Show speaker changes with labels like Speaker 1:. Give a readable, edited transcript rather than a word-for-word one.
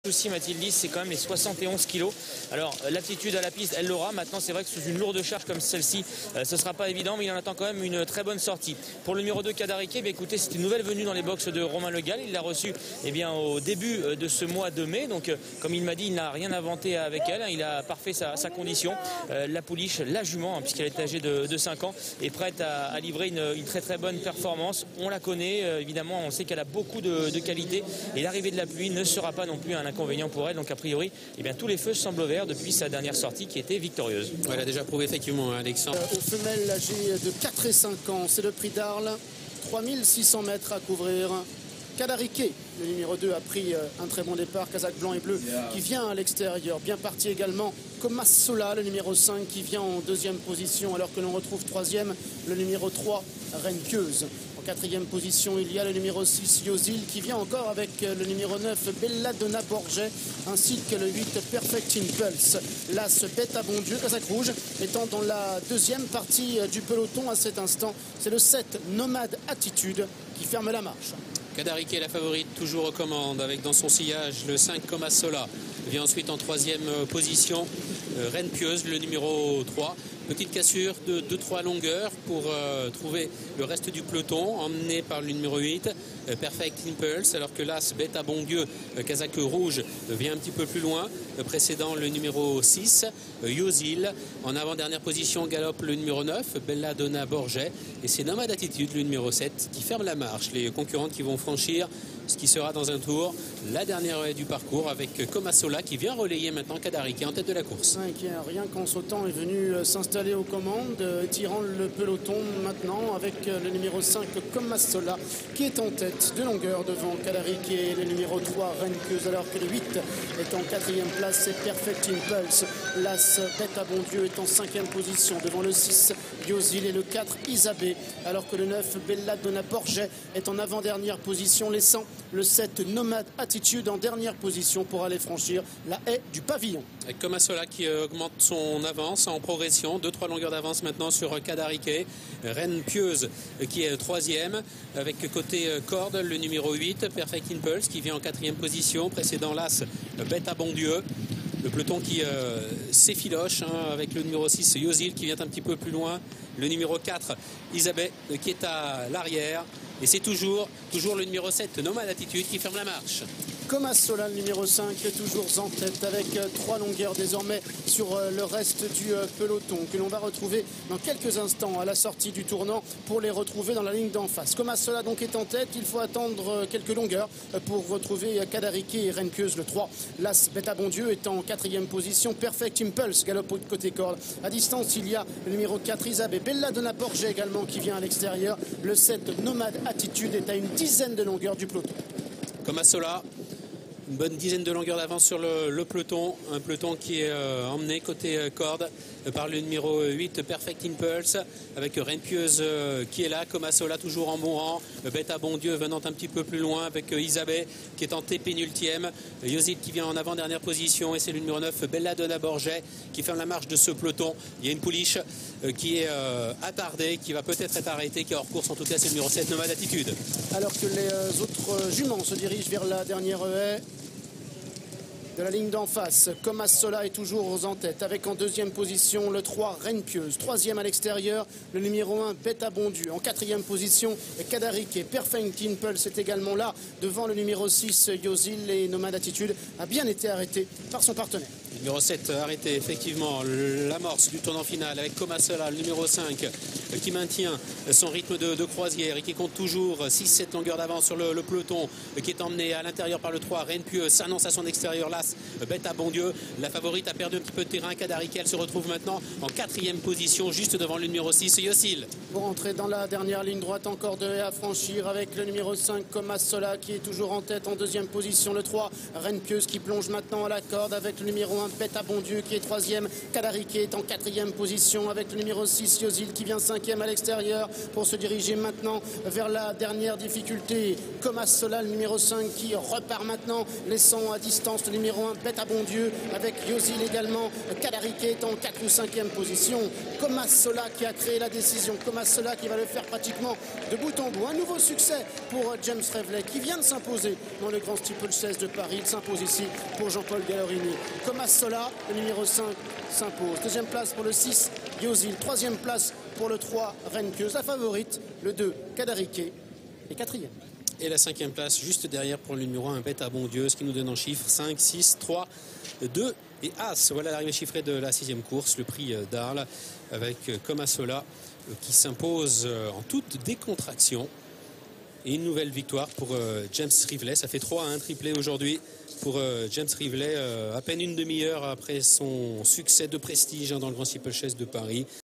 Speaker 1: Aussi Mathilde, c'est quand même les 71 kilos. Alors l'aptitude à la piste, elle l'aura. Maintenant, c'est vrai que sous une lourde charge comme celle-ci, ce ne sera pas évident, mais il en attend quand même une très bonne sortie. Pour le numéro 2, Kadariké, écoutez, c'est une nouvelle venue dans les boxes de Romain Le Gall. Il l'a reçue au début de ce mois de mai. Donc comme il m'a dit, il n'a rien inventé avec elle. Il a parfait sa condition. La pouliche, la jument, puisqu'elle est âgée de 5 ans, est prête à livrer une très très bonne performance. On la connaît, évidemment, on sait qu'elle a beaucoup de qualité. Et l'arrivée de la pluie ne sera pas non plus un inconvénient pour elle. Donc a priori, tous les feux semblent au vert depuis sa dernière sortie qui était victorieuse.
Speaker 2: Elle a déjà prouvé effectivement, Alexandre.
Speaker 3: Aux femelles âgées de 4 et 5 ans, c'est le prix d'Arles. 3600 mètres à couvrir. Kadariké, le numéro 2, a pris un très bon départ. Kazakh blanc et bleu qui vient à l'extérieur. Bien parti également Comas Sola, le numéro 5, qui vient en deuxième position, alors que l'on retrouve troisième le numéro 3, Reine Pieuse. Quatrième position, il y a le numéro 6, Yosil, qui vient encore avec le numéro 9, Belladonna Borget, ainsi que le 8, Perfect Impulse. L'As Bête à bon Dieu, Kazakh rouge, étant dans la deuxième partie du peloton à cet instant. C'est le 7, Nomade Attitude, qui ferme la marche.
Speaker 2: Kadariké, la favorite, toujours aux commandes, avec dans son sillage le 5, Comas Sola. Vient ensuite en troisième position, Reine Pieuse, le numéro 3. Petite cassure de 2-3 longueurs pour trouver le reste du peloton, emmené par le numéro 8, Perfect Impulse, alors que l'As Bête à bon Dieu, Kazakh rouge, vient un petit peu plus loin, précédant le numéro 6, Yosil. En avant-dernière position, galope le numéro 9, Belladonna Borget. Et c'est Nomade Attitude, le numéro 7, qui ferme la marche. Les concurrentes qui vont franchir ce qui sera dans un tour la dernière haie du parcours, avec Comas Sola qui vient relayer maintenant Kadariké en tête de la course.
Speaker 3: Qui rien qu'en sautant est venu s'installer aux commandes, tirant le peloton maintenant avec le numéro 5, Comas Sola, qui est en tête de longueur devant Kadariké, le numéro 3, Reine Pieuse, alors que le 8 est en quatrième place, c'est Perfect Impulse. L'As Bête à bon Dieu est en cinquième position devant le 6, Yosil, et le 4, Isabé, alors que le 9, Belladonna Borget, est en avant-dernière position, laissant le 7, Nomade Attitude, en dernière position pour aller franchir la haie du pavillon.
Speaker 2: Avec Comas Sola qui augmente son avance en progression, 2-3 longueurs d'avance maintenant sur Kadariké. Reine Pieuse qui est troisième, avec côté corde le numéro 8, Perfect Impulse, qui vient en quatrième position, précédant l'As Bête à bon Dieu. Le peloton qui s'effiloche, avec le numéro 6, Yosil, qui vient un petit peu plus loin. Le numéro 4, Isabelle, qui est à l'arrière. Et c'est toujours le numéro 7, Nomade Attitude, qui ferme la marche.
Speaker 3: Comas Sola, le numéro 5, toujours en tête avec 3 longueurs désormais sur le reste du peloton, que l'on va retrouver dans quelques instants à la sortie du tournant pour les retrouver dans la ligne d'en face. Comas Sola donc est en tête, il faut attendre quelques longueurs pour retrouver Kadariké et Reine Pieuse, le 3. L'As Bête à bon Dieu est en quatrième position, Perfect Impulse galope côté corde. À distance, il y a le numéro 4, Isabelle, Belladonna Borget également qui vient à l'extérieur. Le 7, Nomade Attitude, est à une dizaine de longueurs du peloton.
Speaker 2: Comas Sola, une bonne dizaine de longueurs d'avance sur le peloton. Un peloton qui est emmené côté corde par le numéro 8, Perfect Impulse, avec Reine Pieuse qui est là. Comas Sola toujours en bon rang. Bête à bon Dieu venant un petit peu plus loin avec Isabelle qui est en pénultième. Yosil qui vient en avant-dernière position, et c'est le numéro 9, Belladonna Borget, qui ferme la marche de ce peloton. Il y a une pouliche qui est attardée, qui va peut-être être arrêtée, qui est hors course. En tout cas, c'est le numéro 7, Nomade Attitude.
Speaker 3: Alors que les autres juments se dirigent vers la dernière haie de la ligne d'en face. Comas Sola est toujours en tête, avec en deuxième position le 3, Reine Pieuse. Troisième à l'extérieur, le numéro 1, Bête à bon Dieu. En quatrième position, Kadariké. Perfect Impulse est également là, devant le numéro 6, Yosil, et Nomade Attitude a bien été arrêté par son partenaire.
Speaker 2: Le numéro 7 arrêté effectivement l'amorce du tournant final avec Comas Sola, le numéro 5, qui maintient son rythme de croisière et qui compte toujours 6-7 longueurs d'avance sur le peloton, qui est emmené à l'intérieur par le 3, Reine Pieuse, s'annonce à son extérieur, l'As Bête à bon Dieu. La favorite a perdu un petit peu de terrain. Kadariké, elle se retrouve maintenant en quatrième position, juste devant le numéro 6, Yosil.
Speaker 3: Pour entrer dans la dernière ligne droite, encore de haie à franchir avec le numéro 5, Comas Sola, qui est toujours en tête. En deuxième position, le 3, Reine Pieuse, qui plonge maintenant à la corde avec le numéro 1, Bête à bon Dieu, qui est troisième. Kadariké est en quatrième position avec le numéro 6, Yosil, qui vient cinquième à l'extérieur pour se diriger maintenant vers la dernière difficulté. Comas Sola, le numéro 5, qui repart maintenant, laissant à distance le numéro numéro 1, Bête à Bon Dieu, avec Yosil également. Kadarike est en 4 ou 5e position. Comas Sola qui a créé la décision. Comas Sola qui va le faire pratiquement de bout en bout. Un nouveau succès pour James Reveley qui vient de s'imposer dans le Grand Steeplechase de Paris. Il s'impose ici pour Jean-Paul Gallorini. Comas Sola, le numéro 5, s'impose. 2e place pour le 6, Yosil. 3e place pour le 3, Reine Pieuse. La favorite, le 2, Kadarike. Et 4e.
Speaker 2: Et la 5e place juste derrière pour le numéro 1, Bête à Bon Dieu, ce qui nous donne en chiffres 5, 6, 3, 2 et As. Voilà l'arrivée chiffrée de la 6e course, le prix d'Arles, avec Comasola qui s'impose en toute décontraction. Et une nouvelle victoire pour James Reveley. Ça fait 3-1 triplé aujourd'hui pour James Reveley, à peine une demi-heure après son succès de prestige dans le Grand Steeplechase de Paris.